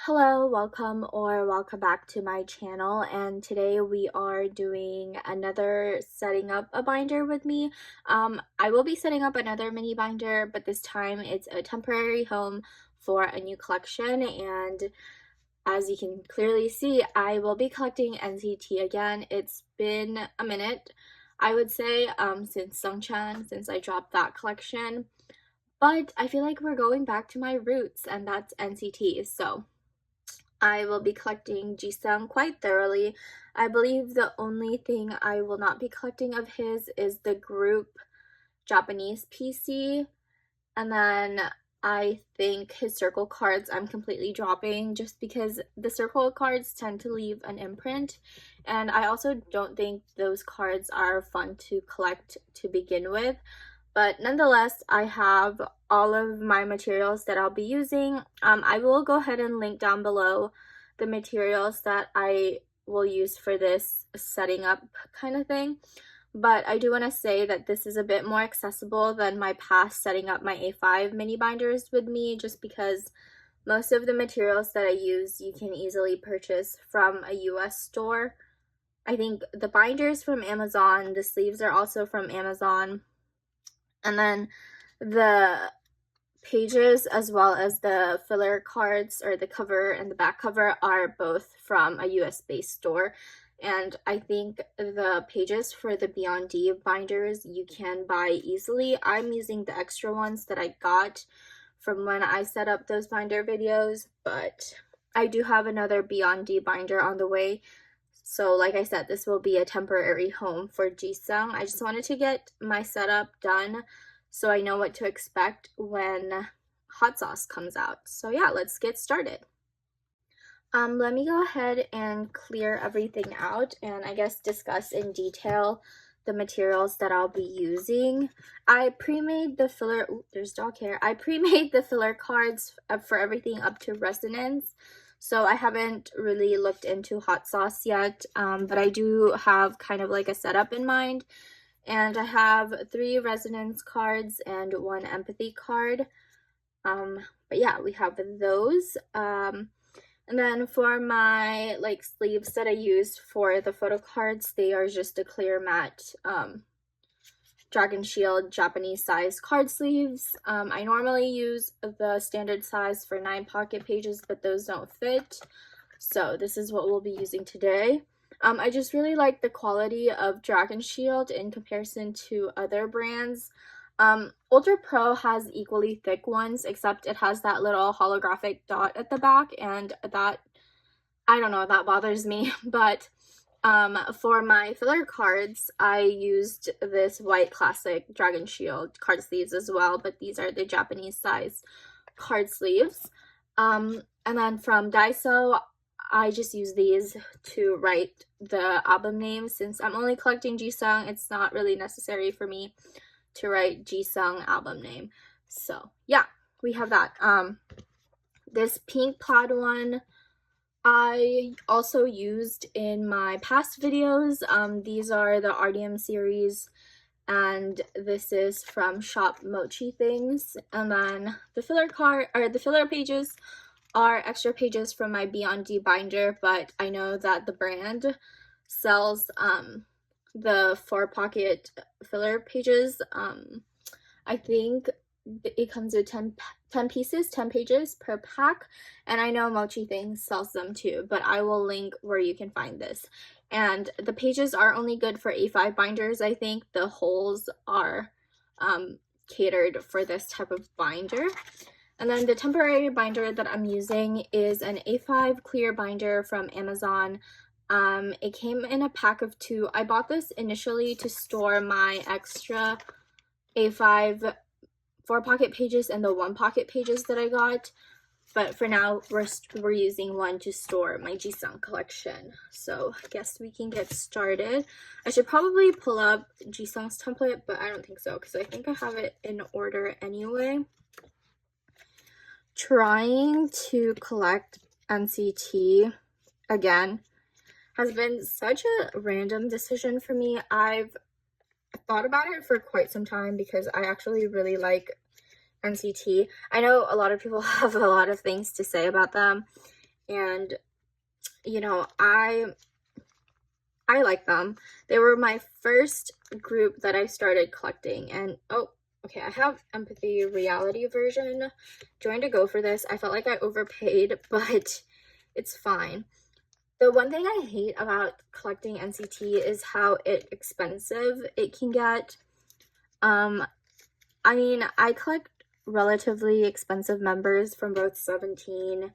Hello, welcome back to my channel, and today we are doing another setting up a binder with me. I will be setting up another mini binder, but this time it's a temporary home for a new collection, and as you can clearly see, I will be collecting NCT again. It's been a minute, I would say, since Sungchan, since I dropped that collection, but I feel like we're going back to my roots, and that's NCT, so I will be collecting Jisung quite thoroughly. I believe the only thing I will not be collecting of his is the group Japanese PC, and then I think his circle cards I'm completely dropping just because the circle cards tend to leave an imprint, and I also don't think those cards are fun to collect to begin with. But nonetheless, I have all of my materials that I'll be using. I will go ahead and link down below the materials that I will use for this setting up kind of thing. But I do want to say that this is a bit more accessible than my past setting up my A5 mini binders with me, just because most of the materials that I use you can easily purchase from a US store. I think the binders from Amazon, the sleeves are also from Amazon. And then the pages as well as the filler cards, or the cover and the back cover, are both from a US based store. And I think the pages for the Beyond D binders you can buy easily. I'm using the extra ones that I got from when I set up those binder videos, but I do have another Beyond D binder on the way. So like I said, this will be a temporary home for Jisung. I just wanted to get my setup done so I know what to expect when hot sauce comes out. So yeah, let's get started. Let me go ahead and clear everything out and I guess discuss in detail the materials that I'll be using. I pre-made the filler, there's dog hair. I pre-made the filler cards for everything up to resonance. So I haven't really looked into hot sauce yet, but I do have kind of like a setup in mind. And I have 3 resonance cards and 1 empathy card. But yeah, we have those. And then for my like sleeves that I used for the photo cards, they are just a clear matte Dragon Shield Japanese size card sleeves. I normally use the standard size for 9 pocket pages, but those don't fit. So this is what we'll be using today. I just really like the quality of Dragon Shield in comparison to other brands. Ultra Pro has equally thick ones, except it has that little holographic dot at the back, and that, I don't know, that bothers me. But for my filler cards, I used this white classic Dragon Shield card sleeves as well, but these are the Japanese size card sleeves. And then from Daiso, I just use these to write the album name. Since I'm only collecting Jisung, it's not really necessary for me to write Jisung album name. So yeah, we have that. This pink plaid one I also used in my past videos. These are the RDM series, and this is from Shop Mochi Things. And then the filler card, or the filler pages, are extra pages from my Beyond D binder, but I know that the brand sells the 4 pocket filler pages. I think it comes with 10 pieces, 10 pages per pack, and I know Mochi Things sells them too, but I will link where you can find this. And the pages are only good for A5 binders. I think the holes are catered for this type of binder. And then the temporary binder that I'm using is an A5 clear binder from Amazon. It came in a pack of 2. I bought this initially to store my extra A5 4 pocket pages and the 1 pocket pages that I got, but for now we're using one to store my Jisung collection. So I guess we can get started. I should probably pull up Jisung's template, but I don't think so because I think I have it in order anyway. Trying to collect NCT again has been such a random decision for me. I've thought about it for quite some time because I actually really like NCT. I know a lot of people have a lot of things to say about them, and you know, I like them. They were my first group that I started collecting, and oh, okay, I have Empathy Reality version. Trying to go for this. I felt like I overpaid, but it's fine. The one thing I hate about collecting NCT is how expensive it can get. I mean, I collect relatively expensive members from both 17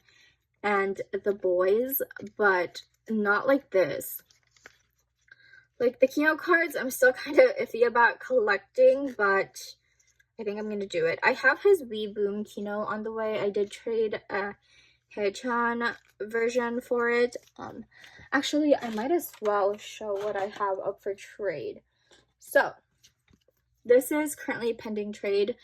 and the boys, but not like this. Like the Kino cards, I'm still kind of iffy about collecting, but I think I'm going to do it. I have his Wii Boom Kino on the way. I did trade a Haechan version for it. Actually, I might as well show what I have up for trade. So, this is currently pending trade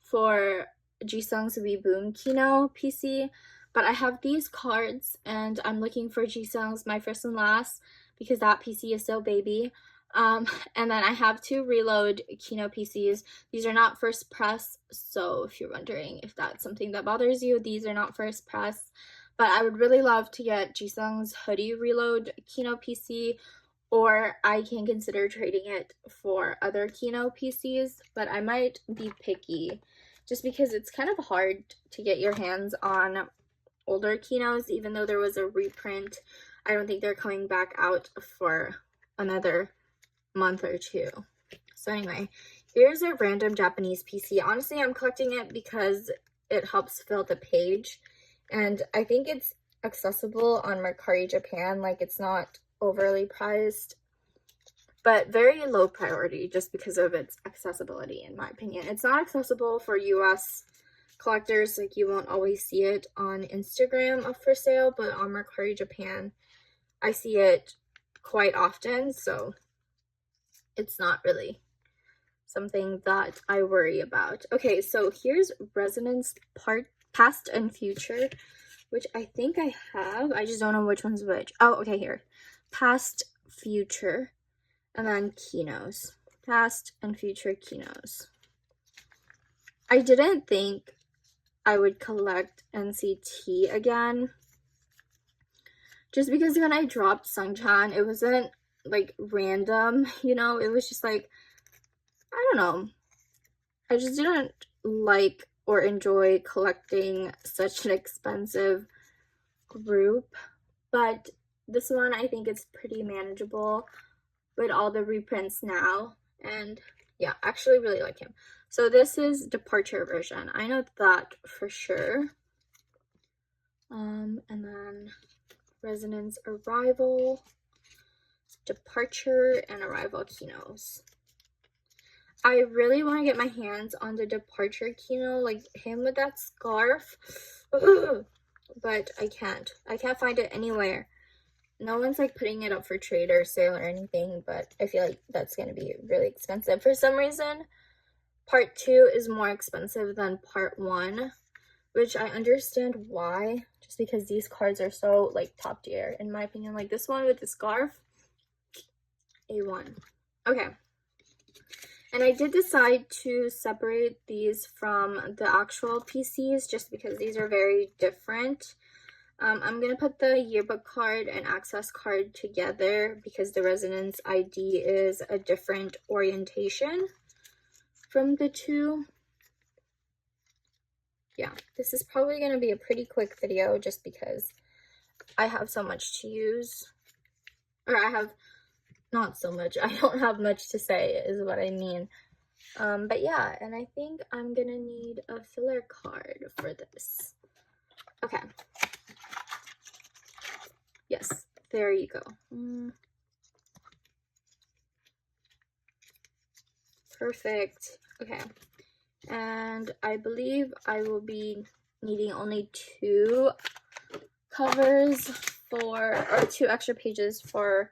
for Jisung's Wii Boom Kino PC, but I have these cards and I'm looking for Jisung's My First and Last because that PC is still baby. And then I have two Reload Kino PCs. These are not first press, so if you're wondering if that's something that bothers you, these are not first press. But I would really love to get Jisung's Hoodie Reload Kino PC, or I can consider trading it for other Kino PCs, but I might be picky just because it's kind of hard to get your hands on older Kinos, even though there was a reprint. I don't think they're coming back out for another month or two. So anyway, here's a random Japanese PC. Honestly, I'm collecting it because it helps fill the page, and I think it's accessible on Mercari Japan. Like, it's not overly priced, but very low priority just because of its accessibility, in my opinion. It's not accessible for US collectors. Like, you won't always see it on Instagram up for sale, but on Mercari Japan I see it quite often, so it's not really something that I worry about. Okay, so here's Resonance Past and Future, which I think I have. I just don't know which one's which. Oh, okay, here. Past, Future, and then Kinos. Past and Future Kinos. I didn't think I would collect NCT again, just because when I dropped Sungchan, it wasn't like random, you know, it was just like, I don't know, I just didn't like or enjoy collecting such an expensive group. But this one, I think it's pretty manageable with all the reprints now, and yeah, actually really like him. So this is Departure version, I know that for sure. And then Resonance Arrival, Departure, and Arrival Kinos. I really want to get my hands on the Departure Kino, like him with that scarf, but I can't find it anywhere. No one's like putting it up for trade or sale or anything, but I feel like that's going to be really expensive. For some reason, part 2 is more expensive than part 1, which I understand why, just because these cards are so like top tier in my opinion. Like this one with the scarf, A1. Okay, and I did decide to separate these from the actual PCs just because these are very different. I'm gonna put the yearbook card and access card together because the Resonance ID is a different orientation from the two. Yeah, this is probably going to be a pretty quick video just because I have so much to use. Or I have not so much. I don't have much to say is what I mean. But yeah, and I think I'm going to need a filler card for this. Okay. Yes, there you go. Perfect. Okay. And I believe I will be needing only 2 covers or 2 extra pages for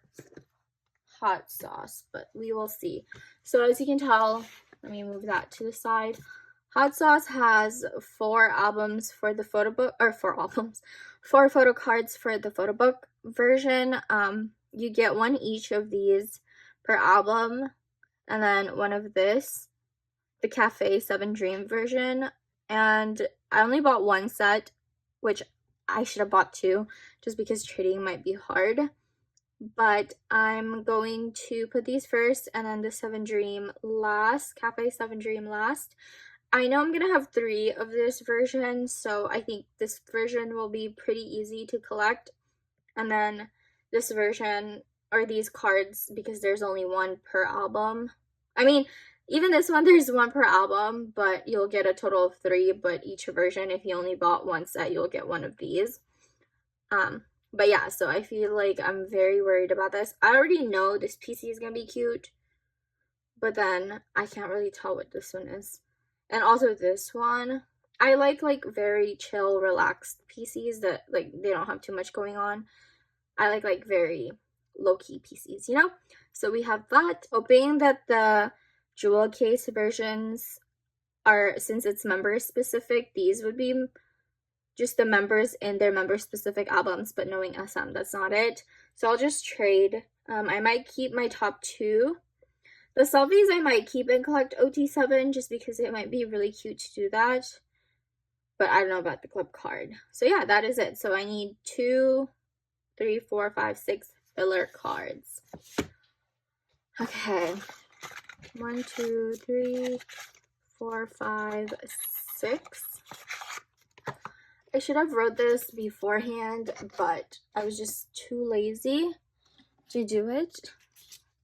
hot sauce, but we will see. So as you can tell, let me move that to the side. Hot Sauce has 4 albums for the photo book, or 4 albums, 4 photo cards for the photo book version. You get 1 each of these per album, and then 1 of this, the Cafe 7 Dream version. And I only bought 1 set, which I should have bought two just because trading might be hard. But I'm going to put these first and then the 7 Dream last, Cafe 7 Dream last. I know I'm gonna have 3 of this version, so I think this version will be pretty easy to collect. And then this version, or these cards, because there's only 1 per album. I mean, even this one, there's 1 per album, but you'll get a total of 3, but each version, if you only bought 1 set, you'll get 1 of these. But yeah, so I feel like I'm very worried about this. I already know this PC is gonna be cute, but then I can't really tell what this one is. And also this one, I like very chill, relaxed PCs that like they don't have too much going on. I like very low-key PCs, you know? So we have that. Hoping that the jewel case versions are, since it's member specific, these would be just the members in their member specific albums, but knowing SM, that's not it. So I'll just trade. I might keep my top 2. The selfies I might keep and collect OT7 just because it might be really cute to do that. But I don't know about the club card. So yeah, that is it. So I need 2, 3, 4, 5, 6 filler cards. Okay. 1, 2, 3, 4, 5, 6. I should have wrote this beforehand, but I was just too lazy to do it.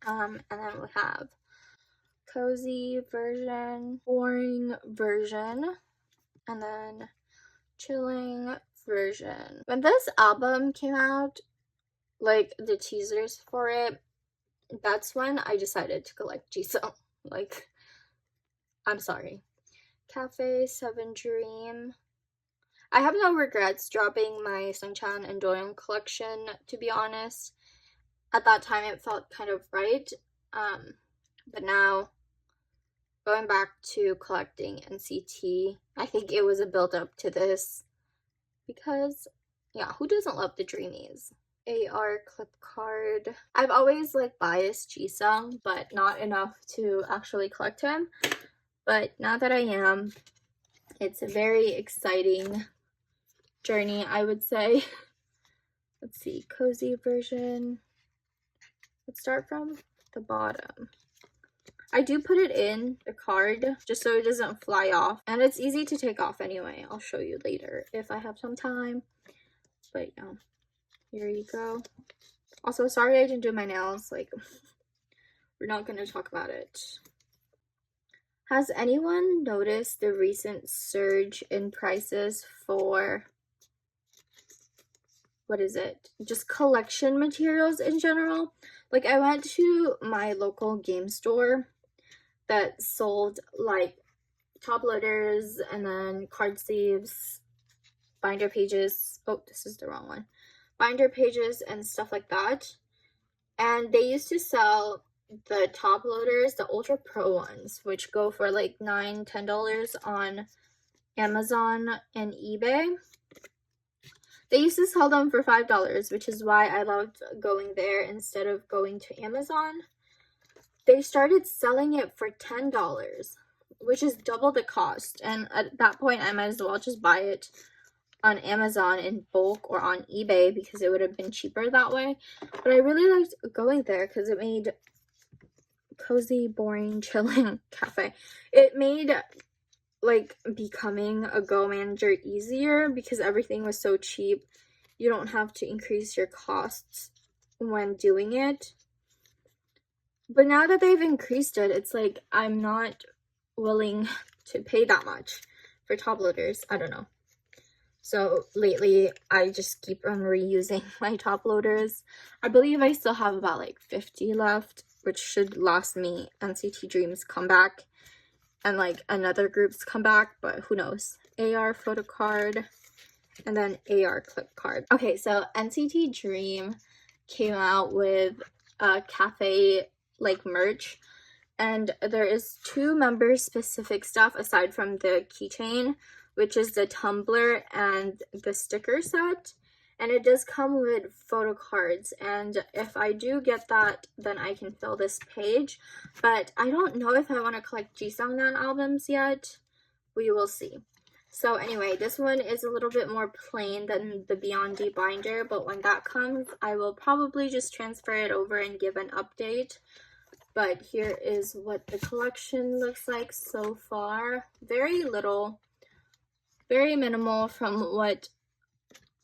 And then we have cozy version, boring version, and then chilling version. When this album came out, like the teasers for it, that's when I decided to collect Jisoo. Like, I'm sorry. Cafe 7 Dream. I have no regrets dropping my Sungchan and Doyeon collection, to be honest. At that time, it felt kind of right. But now, going back to collecting NCT, I think it was a build-up to this. Because, yeah, who doesn't love the Dreamies? AR clip card. I've always biased Jisung, but not enough to actually collect him. But now that I am, it's a very exciting journey, I would say. Let's see, cozy version. Let's start from the bottom. I do put it in the card just so it doesn't fly off, and it's easy to take off anyway. I'll show you later if I have some time. But yeah, here you go. Also, sorry I didn't do my nails. We're not going to talk about it. Has anyone noticed the recent surge in prices for, what is it? Just collection materials in general? I went to my local game store that sold top loaders and then card sleeves, binder pages. Oh, this is the wrong one. Binder pages and stuff like that. And they used to sell the top loaders, the Ultra Pro ones, which go for $9, $10 on Amazon and eBay. They used to sell them for $5, which is why I loved going there instead of going to Amazon. They started selling it for $10, which is double the cost. And at that point, I might as well just buy it on Amazon in bulk or on eBay because it would have been cheaper that way. But I really liked going there because it made cozy, boring, chilling cafe. It made becoming a Go manager easier because everything was so cheap. You don't have to increase your costs when doing it. But now that they've increased it, it's I'm not willing to pay that much for top loaders. I don't know. So lately, I just keep on reusing my top loaders. I believe I still have about 50 left, which should last me NCT Dream's comeback and another group's comeback, but who knows. AR photo card and then AR clip card. Okay, so NCT Dream came out with a cafe merch, and there is 2 member specific stuff aside from the keychain, which is the tumbler and the sticker set. And it does come with photo cards, and if I do get that, then I can fill this page. But I don't know if I want to collect Jisungnan albums yet. We will see. So anyway, this one is a little bit more plain than the Beyond D binder, but when that comes, I will probably just transfer it over and give an update. But here is what the collection looks like so far. Very little, very minimal from what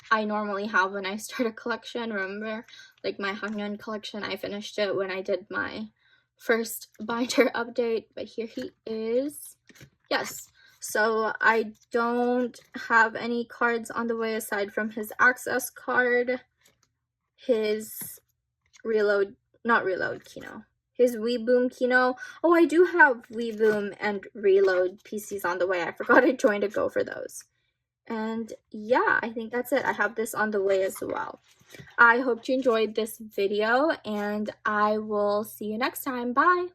I normally have when I start a collection. Remember, like my Hangyeon collection, I finished it when I did my first binder update, but here he is. Yes, so I don't have any cards on the way aside from his access card, his reload, not reload Kino, his Weeboom Kino. Oh, I do have Weeboom and reload PCs on the way. I forgot I joined a go for those. And yeah, I think that's it. I have this on the way as well. I hope you enjoyed this video, and I will see you next time. Bye!